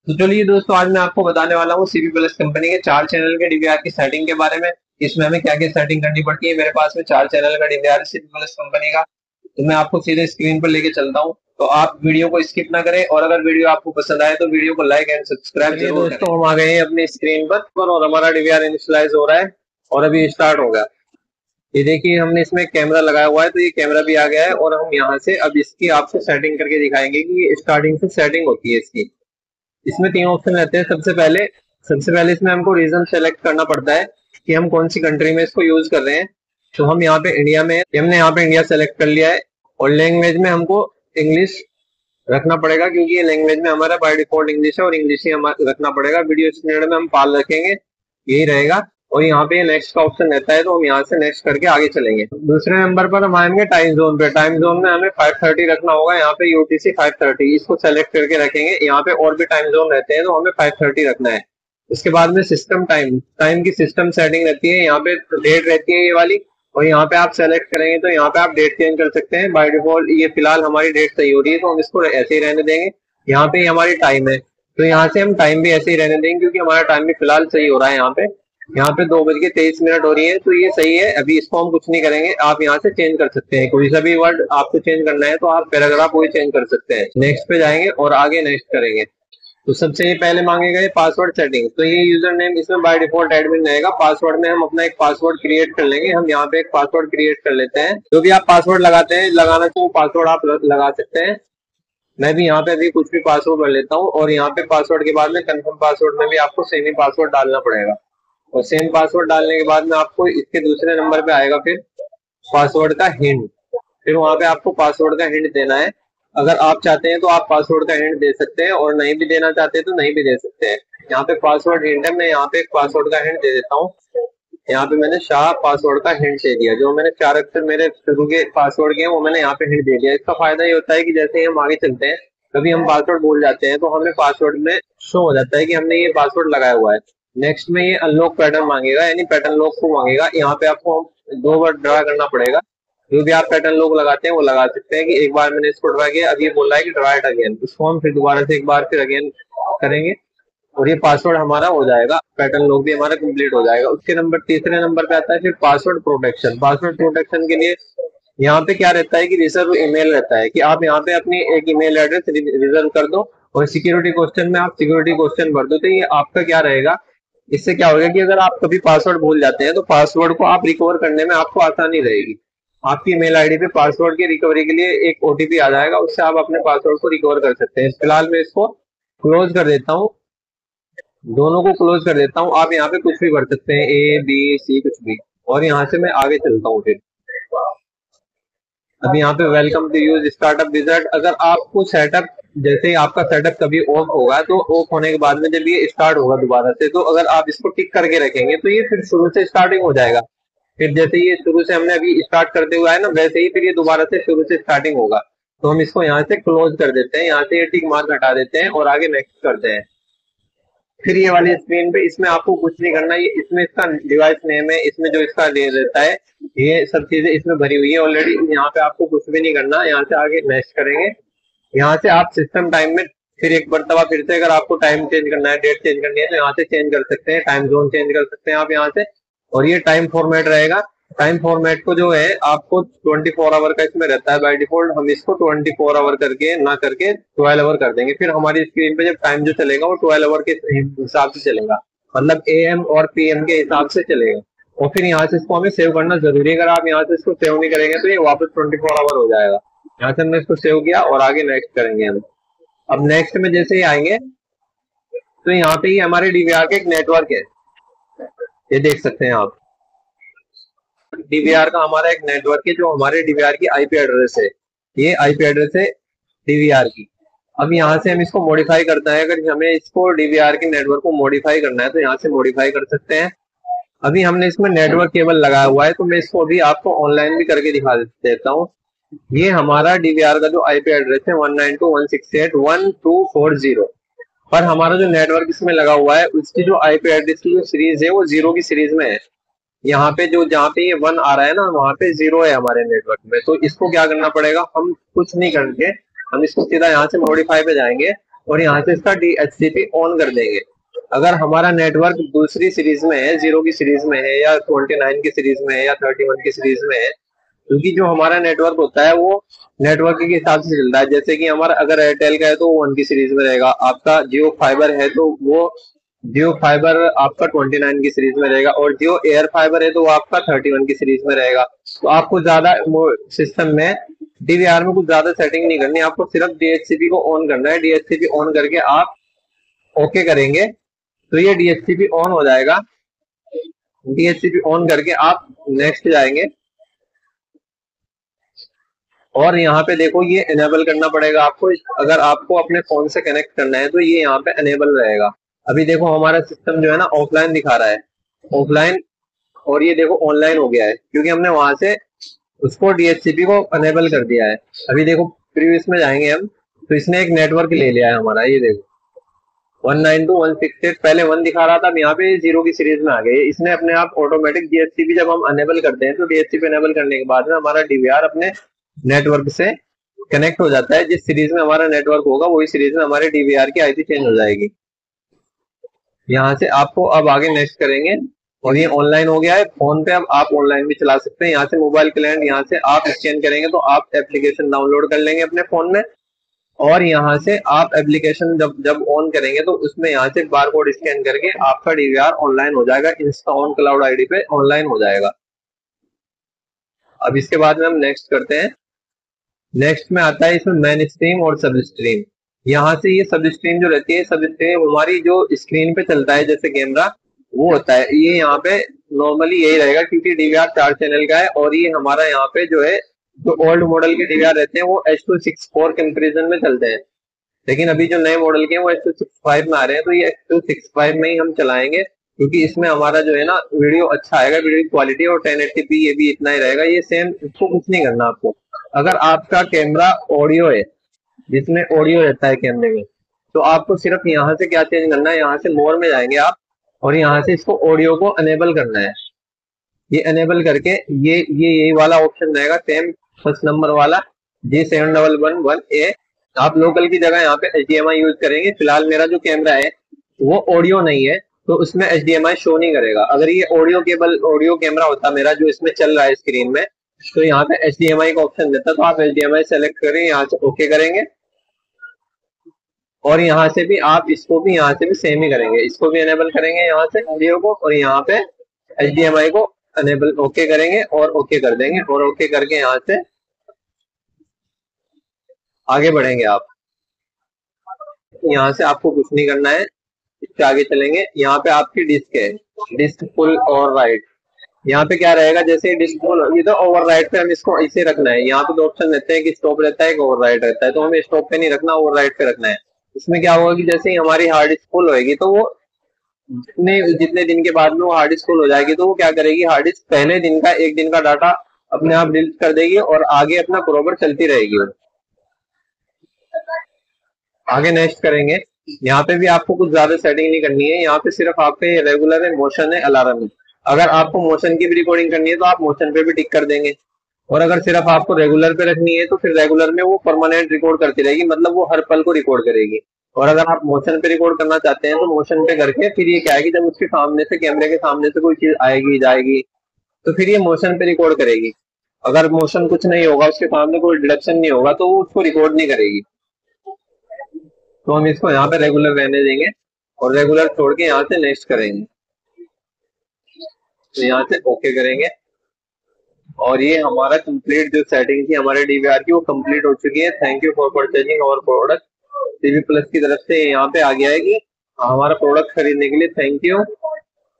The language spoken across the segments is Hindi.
तो चलिए दोस्तों, आज मैं आपको बताने वाला हूँ सीबी प्लस कंपनी के 4 चैनल के डीवीआर की सेटिंग के बारे में। इसमें हमें क्या क्या सेटिंग करनी पड़ती है। मेरे पास में 4 चैनल का डीवीआर है सीबी प्लस कंपनी का। तो मैं आपको सीधे स्क्रीन पर लेके चलता हूँ, तो आप वीडियो को स्किप ना करें, और अगर वीडियो आपको पसंद आए तो वीडियो को लाइक एंड सब्सक्राइब जरूर करें। दोस्तों, हम आ गए हैं अपनी स्क्रीन पर और हमारा डीवीआर इनिशियलाइज हो रहा है और अभी स्टार्ट हो गया। ये देखिए, हमने इसमें कैमरा लगाया हुआ है, तो ये कैमरा भी आ गया है और हम यहाँ से अब इसकी आपको सेटिंग करके दिखाएंगे कि ये स्टार्टिंग से सेटिंग होती है इसकी। इसमें 3 ऑप्शन रहते हैं। सबसे पहले इसमें हमको रीजन सेलेक्ट करना पड़ता है कि हम कौन सी कंट्री में इसको यूज कर रहे हैं। तो हम यहाँ पे इंडिया में, हमने यहाँ पे इंडिया सेलेक्ट कर लिया है। और लैंग्वेज में हमको इंग्लिश रखना पड़ेगा, क्योंकि ये लैंग्वेज में हमारा बाय डिफॉल्ट इंग्लिश है और इंग्लिश ही हमारा रखना पड़ेगा। वीडियो स्टैंडर्ड में हम पाल रखेंगे, यही रहेगा। और यहाँ पे नेक्स्ट का ऑप्शन रहता है, तो हम यहाँ से नेक्स्ट करके आगे चलेंगे। दूसरे नंबर पर हम आएंगे टाइम जोन पे। टाइम जोन में हमें 5:30 रखना होगा। यहाँ पे यूटीसी 5:30 इसको सेलेक्ट करके रखेंगे। यहाँ पे और भी टाइम जोन रहते हैं, तो हमें 5:30 रखना है। उसके बाद में सिस्टम टाइम, टाइम की सिस्टम सेटिंग रहती है। यहाँ पे डेट रहती है ये वाली, और यहाँ पे आप सेलेक्ट करेंगे तो यहाँ पे आप डेट चेंज कर सकते हैं। बाय डिफॉल्ट ये फिलहाल हमारी डेट सही हो रही है, तो हम इसको ऐसे ही रहने देंगे। यहाँ पे हमारी टाइम है, तो यहाँ से हम टाइम भी ऐसे ही रहने देंगे, क्योंकि हमारा टाइम भी फिलहाल सही हो रहा है। यहाँ पे 2:23 हो रही है, तो ये सही है। अभी इसको हम कुछ नहीं करेंगे, आप यहाँ से चेंज कर सकते हैं। कोई सा भी वर्ड आपको चेंज करना है तो आप पैराग्राफ वही चेंज कर सकते हैं। नेक्स्ट पे जाएंगे और आगे नेक्स्ट करेंगे। तो सबसे पहले मांगेगा ये पासवर्ड सेटिंग। तो ये यूजर नेम इसमें बाय डिफॉल्ट एडमिन रहेगा। पासवर्ड में हम अपना एक पासवर्ड क्रिएट कर लेंगे। हम यहाँ पे एक पासवर्ड क्रिएट कर लेते हैं। जो भी आप पासवर्ड लगाते हैं, लगाना तो पासवर्ड आप लगा सकते हैं। मैं भी यहाँ पे अभी कुछ भी पासवर्ड भर लेता हूँ, और यहाँ पे पासवर्ड के बाद में कंफर्म पासवर्ड में भी आपको सेम ही पासवर्ड डालना पड़ेगा। और सेम पासवर्ड डालने के बाद में आपको इसके दूसरे नंबर पे आएगा फिर पासवर्ड का हिंट। फिर वहां पे आपको पासवर्ड का हिंट देना है। अगर आप चाहते हैं तो आप पासवर्ड का हिंट दे सकते हैं, और नहीं भी देना चाहते हैं तो नहीं भी दे सकते हैं। यहाँ पे पासवर्ड हिंट है, मैं यहाँ पे एक पासवर्ड का हिंट दे देता हूँ। यहाँ पे मैंने शाह पासवर्ड का हिंट दे दिया। जो मैंने 4 अक्षर मेरे शुरू के पासवर्ड के हैं वो मैंने यहाँ पे हिंट दे दिया। इसका फायदा ये होता है कि जैसे ही हम आगे चलते हैं, कभी हम पासवर्ड भूल जाते हैं, तो हमें पासवर्ड में शो हो जाता है कि हमने ये पासवर्ड लगाया हुआ है। नेक्स्ट में ये अनलॉक पैटर्न मांगेगा, यानी पैटर्न लॉक को मांगेगा। यहाँ पे आपको 2 बार ड्रा करना पड़ेगा। जो भी आप पैटर्न लॉक लगाते हैं वो लगा सकते हैं कि एक बार मैंने इसको ड्रा किया, अब ये बोल रहा है कि ड्रा इट अगेन। इसको हम फिर दोबारा से एक बार फिर अगेन करेंगे, और ये पासवर्ड हमारा हो जाएगा। पैटर्न लॉक भी हमारा कंप्लीट हो जाएगा। उसके तीसरे नंबर पे आता है फिर पासवर्ड प्रोटेक्शन। पासवर्ड प्रोटेक्शन के लिए यहाँ पे क्या रहता है कि रिजर्व ईमेल रहता है, कि आप यहाँ पे अपनी एक ईमेल एड्रेस रिजर्व कर दो, और सिक्योरिटी क्वेश्चन में आप सिक्योरिटी क्वेश्चन भर दो। तो ये आपका क्या रहेगा, इससे क्या होगा कि अगर आप कभी पासवर्ड भूल जाते हैं तो पासवर्ड को आप रिकवर करने में आपको आसानी रहेगी। आपकी मेल आईडी पे पासवर्ड की रिकवरी के लिए एक ओटीपी आ जाएगा, उससे आप अपने पासवर्ड को रिकवर कर सकते हैं। फिलहाल मैं इसको क्लोज कर देता हूँ, दोनों को क्लोज कर देता हूँ। आप यहाँ पे कुछ भी भर सकते हैं, ए बी सी कुछ भी। और यहाँ से मैं आगे चलता हूँ फिर। अब यहाँ पे welcome to use startup wizard. अगर आपको सेटअप, जैसे ही आपका सेटअप कभी ऑफ होगा, तो ऑफ होने के बाद में जब ये स्टार्ट होगा दोबारा से, तो अगर आप इसको टिक करके रखेंगे तो ये फिर शुरू से स्टार्टिंग हो जाएगा। फिर जैसे ये शुरू से हमने अभी स्टार्ट करते हुए आए ना, वैसे ही फिर ये दोबारा से शुरू से स्टार्टिंग होगा। तो हम इसको यहाँ से क्लोज कर देते हैं, यहाँ से ये टिक मार्क हटा देते हैं और आगे नेक्स्ट करते हैं। फिर ये वाली स्क्रीन पे इसमें आपको कुछ नहीं करना। ये इसमें इसका डिवाइस नेम है, इसमें जो इसका रहता है, ये सब चीजें इसमें भरी हुई है ऑलरेडी। यहाँ पे आपको कुछ भी नहीं करना। यहाँ से आगे नेक्स्ट करेंगे। यहाँ से आप सिस्टम टाइम में फिर एक मरतबा फिर से अगर आपको टाइम चेंज करना है, डेट चेंज करनी है, तो यहाँ से चेंज कर सकते हैं। टाइम जोन चेंज कर सकते हैं आप यहाँ से। और ये टाइम फॉर्मेट रहेगा। टाइम फॉर्मेट को जो है आपको 24 आवर का इसमें रहता है बाय डिफॉल्ट। हम इसको 24 आवर करके ना करके 12 आवर कर देंगे। फिर हमारी स्क्रीन पे जब टाइम जो चलेगा वो 12 आवर के हिसाब से चलेगा, मतलब एएम और पीएम के हिसाब से चलेगा। और फिर यहाँ से इसको हमें सेव करना जरूरी है। अगर आप यहाँ से इसको सेव नहीं करेंगे तो ये वापस 24 आवर हो जाएगा। यहाँ से हमने इसको सेव किया और आगे नेक्स्ट करेंगे हम। अब नेक्स्ट में जैसे ही आएंगे तो यहाँ पे ही हमारे डीवीआर का एक नेटवर्क है, ये देख सकते हैं आप। डीवीआर का हमारा एक नेटवर्क है, जो हमारे डीवीआर की आईपी एड्रेस है। ये आईपी एड्रेस है डीवीआर की। अब यहाँ से हम इसको मॉडिफाई करना है। अगर हमें इसको डीवीआर के नेटवर्क को मॉडिफाई करना है तो यहाँ से मॉडिफाई कर सकते हैं। अभी हमने इसमें नेटवर्क केबल लगाया हुआ है, तो मैं इसको अभी आपको ऑनलाइन भी करके दिखा देता हूँ। ये हमारा डीवीआर का जो आईपी एड्रेस है 192.168.1240, पर हमारा जो नेटवर्क इसमें लगा हुआ है उसकी जो आईपी एड्रेस की जो सीरीज है वो 0 की सीरीज में है। यहाँ पे जो जहाँ पे ये 1 आ रहा है ना, वहाँ पे 0 है हमारे नेटवर्क में। तो इसको क्या करना पड़ेगा, हम कुछ नहीं करके हम इसको सीधा यहाँ से मॉडिफाई पे जाएंगे और यहाँ से इसका DHCP ऑन कर देंगे। अगर हमारा नेटवर्क दूसरी सीरीज में है, 0 की सीरीज में है या 29 की सीरीज में है या 31 की सीरीज में है, क्योंकि जो हमारा नेटवर्क होता है वो नेटवर्क के हिसाब से चलता है। जैसे कि हमारा अगर एयरटेल का है तो वो 1 की सीरीज में रहेगा, आपका जियो फाइबर है तो वो जियो फाइबर आपका 29 की सीरीज में रहेगा, और जियो एयर फाइबर है तो वो आपका 31 की सीरीज में रहेगा। तो आपको ज्यादा सिस्टम में डीवीआर में कुछ ज्यादा सेटिंग नहीं करनी, आपको सिर्फ DHCP को ऑन करना है। DHCP ऑन करके आप ओके करेंगे तो ये DHCP ऑन हो जाएगा। DHCP ऑन करके आप नेक्स्ट जाएंगे और यहाँ पे देखो ये एनेबल करना पड़ेगा आपको। अगर आपको अपने फोन से कनेक्ट करना है तो ये यहाँ पे एनेबल रहेगा। अभी देखो हमारा सिस्टम जो है ना ऑफलाइन दिखा रहा है, ऑफलाइन, और ये देखो ऑनलाइन हो गया है क्योंकि हमने वहां से उसको DHCP को अनेबल कर दिया है। अभी देखो प्रीवियस में जाएंगे हम तो इसने एक नेटवर्क ले लिया है हमारा, ये देखो 192.168 पहले 1 दिखा रहा था, अब यहाँ पे 0 की सीरीज में आ गए। इसने अपने आप ऑटोमेटिक DHCP जब हम अनेबल करते हैं तो DHCP अनेबल करने के बाद में हमारा DVR अपने नेटवर्क से कनेक्ट हो जाता है। जिस सीरीज में हमारा नेटवर्क होगा वही सीरीज में हमारे DVR की IP चेंज हो जाएगी। यहाँ से आपको अब आगे नेक्स्ट करेंगे और ये ऑनलाइन हो गया है। फोन पे अब आप ऑनलाइन भी चला सकते हैं। यहाँ से मोबाइल क्लाइंट, यहाँ से आप स्कैन करेंगे तो आप एप्लीकेशन डाउनलोड कर लेंगे अपने फोन में, और यहाँ से आप एप्लीकेशन जब जब ऑन करेंगे तो उसमें यहाँ से बारकोड स्कैन करके आपका DVR ऑनलाइन हो जाएगा, इंस्टा ऑन क्लाउड आईडी पे ऑनलाइन हो जाएगा। अब इसके बाद में हम नेक्स्ट करते हैं। नेक्स्ट में आता है इसमें मेन स्ट्रीम और सब स्ट्रीम। यहाँ से ये सब स्ट्रीम जो रहती है, सब स्ट्रीम हमारी जो स्क्रीन पे चलता है जैसे कैमरा वो होता है, ये यहाँ पे नॉर्मली यही रहेगा क्योंकि DVR 4 चैनल का है। और ये हमारा यहाँ पे जो है जो ओल्ड मॉडल के DVR रहते हैं वो H.264 कंपेरिजन में चलते हैं, लेकिन अभी जो नए मॉडल के हैं वो H.265 में आ रहे हैं। तो ये H.265 में ही हम चलाएंगे क्योंकि इसमें हमारा जो है ना वीडियो अच्छा आएगा, वीडियो की क्वालिटी, और 1080p ये भी इतना ही रहेगा। ये सेम, इसको कुछ नहीं करना आपको। अगर आपका कैमरा ऑडियो है जिसमें ऑडियो रहता है कैमरे में, तो आपको सिर्फ यहाँ से क्या चेंज करना है, यहाँ से मोर में जाएंगे आप और यहाँ से इसको ऑडियो को अनेबल करना है। ये अनेबल करके ये यही वाला ऑप्शन रहेगा सेम फर्स्ट नंबर वाला G7111A। आप लोकल की जगह यहाँ पे HDMI यूज करेंगे। फिलहाल मेरा जो कैमरा है वो ऑडियो नहीं है तो उसमें HDMI शो नहीं करेगा। अगर ये ऑडियो कैमरा होता मेरा जो इसमें चल रहा है स्क्रीन में, तो यहाँ पे HDMI का ऑप्शन देता, तो आप HDMI सेलेक्ट करें, यहाँ से ओके करेंगे और यहाँ से भी आप इसको भी यहाँ से भी सेम ही करेंगे, इसको भी अनेबल करेंगे यहाँ से ऑडियो को, और यहाँ पे HDMI को अनेबल ओके करेंगे और ओके कर देंगे, और ओके करके यहाँ से आगे बढ़ेंगे आप। यहाँ से आपको कुछ नहीं करना है, इससे आगे चलेंगे। यहाँ पे आपकी डिस्क है, डिस्क फुल और राइट। यहाँ पे क्या रहेगा, जैसे डिस्क फुल, ये तो ओवर राइट पे हम इसको ऐसे रखना है। यहाँ पे दो ऑप्शन रहते हैं कि स्टॉप रहता है, एक ओवर राइट रहता है, तो हमें स्टॉप पे नहीं रखना, ओवर राइट पे रखना है। इसमें क्या होगा कि जैसे ही हमारी हार्ड डिस्क फुल होगी तो वो जितने दिन के बाद में वो हार्ड डिस्क फुल हो जाएगी तो वो क्या करेगी, हार्ड डिस्क पहले दिन का 1 दिन का डाटा अपने आप डिलीट कर देगी और आगे अपना प्रॉपर चलती रहेगी। आगे नेक्स्ट करेंगे। यहाँ पे भी आपको कुछ ज्यादा सेटिंग नहीं करनी है। यहाँ पे सिर्फ आपके रेगुलर है, मोशन है, अलार्म है। अगर आपको मोशन की भी रिकॉर्डिंग करनी है तो आप मोशन पे भी टिक कर देंगे, और अगर सिर्फ आपको रेगुलर पे रखनी है तो फिर रेगुलर में वो परमानेंट रिकॉर्ड करती रहेगी, मतलब वो हर पल को रिकॉर्ड करेगी। और अगर आप मोशन पे रिकॉर्ड करना चाहते हैं तो मोशन पे करके फिर ये क्या है कि जब उसके सामने से, कैमरे के सामने से कोई चीज आएगी जाएगी तो फिर ये मोशन पे रिकॉर्ड करेगी। अगर मोशन कुछ नहीं होगा, उसके सामने कोई डिडक्शन नहीं होगा, तो वो उसको रिकॉर्ड नहीं करेगी। तो हम इसको यहाँ पे रेगुलर रहने देंगे और रेगुलर छोड़ के यहाँ से नेक्स्ट करेंगे। तो यहाँ से ओके करेंगे और ये हमारा कंप्लीट जो सेटिंग थी हमारे DVR की वो कंप्लीट हो चुकी है। Thank you for purchasing our product. CB plus की तरफ से यहाँ पे आ गया है कि हमारा प्रोडक्ट खरीदने के लिए थैंक यू।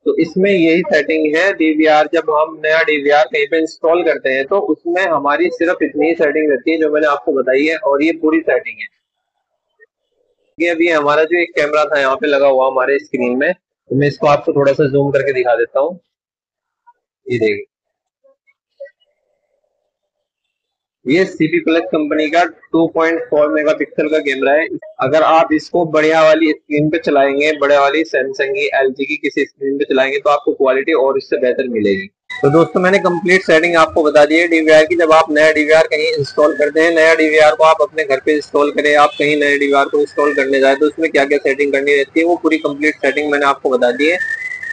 तो इसमें यही सेटिंग है। DVR जब हम नया DVR कहीं पे इंस्टॉल करते हैं तो उसमें हमारी सिर्फ इतनी ही सेटिंग रहती है जो मैंने आपको बताई है, और ये पूरी सेटिंग है। ये अभी हमारा जो एक कैमरा था यहाँ पे लगा हुआ हमारे स्क्रीन में, तो मैं इसको आपको थोड़ा सा जूम करके दिखा देता हूँ। ये देखिए, ये CP प्लस कंपनी का 2.4 मेगापिक्सल का कैमरा है। अगर आप इसको बढ़िया वाली स्क्रीन पे चलाएंगे, बड़े वाली सैमसंग की, LG की किसी स्क्रीन पे चलाएंगे तो आपको क्वालिटी और इससे बेहतर मिलेगी। तो दोस्तों मैंने कंप्लीट सेटिंग आपको बता दी है डीवीआर की। जब आप नया डीवीआर कहीं इंस्टॉल करते हैं, नया डीवीआर को आप अपने घर पे इंस्टॉल करें, आप कहीं नए डीवीआर को इंस्टॉल करने जाए तो उसमें क्या क्या सेटिंग करनी रहती है, वो पूरी कंप्लीट सेटिंग मैंने आपको बता दी है।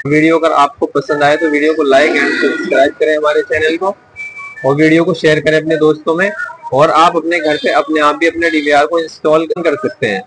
वीडियो अगर आपको पसंद आए तो वीडियो को लाइक एंड सब्सक्राइब करें हमारे चैनल को, और वीडियो को शेयर करें अपने दोस्तों में। और आप अपने घर पे अपने आप भी अपने डीवीआर को इंस्टॉल कर सकते हैं।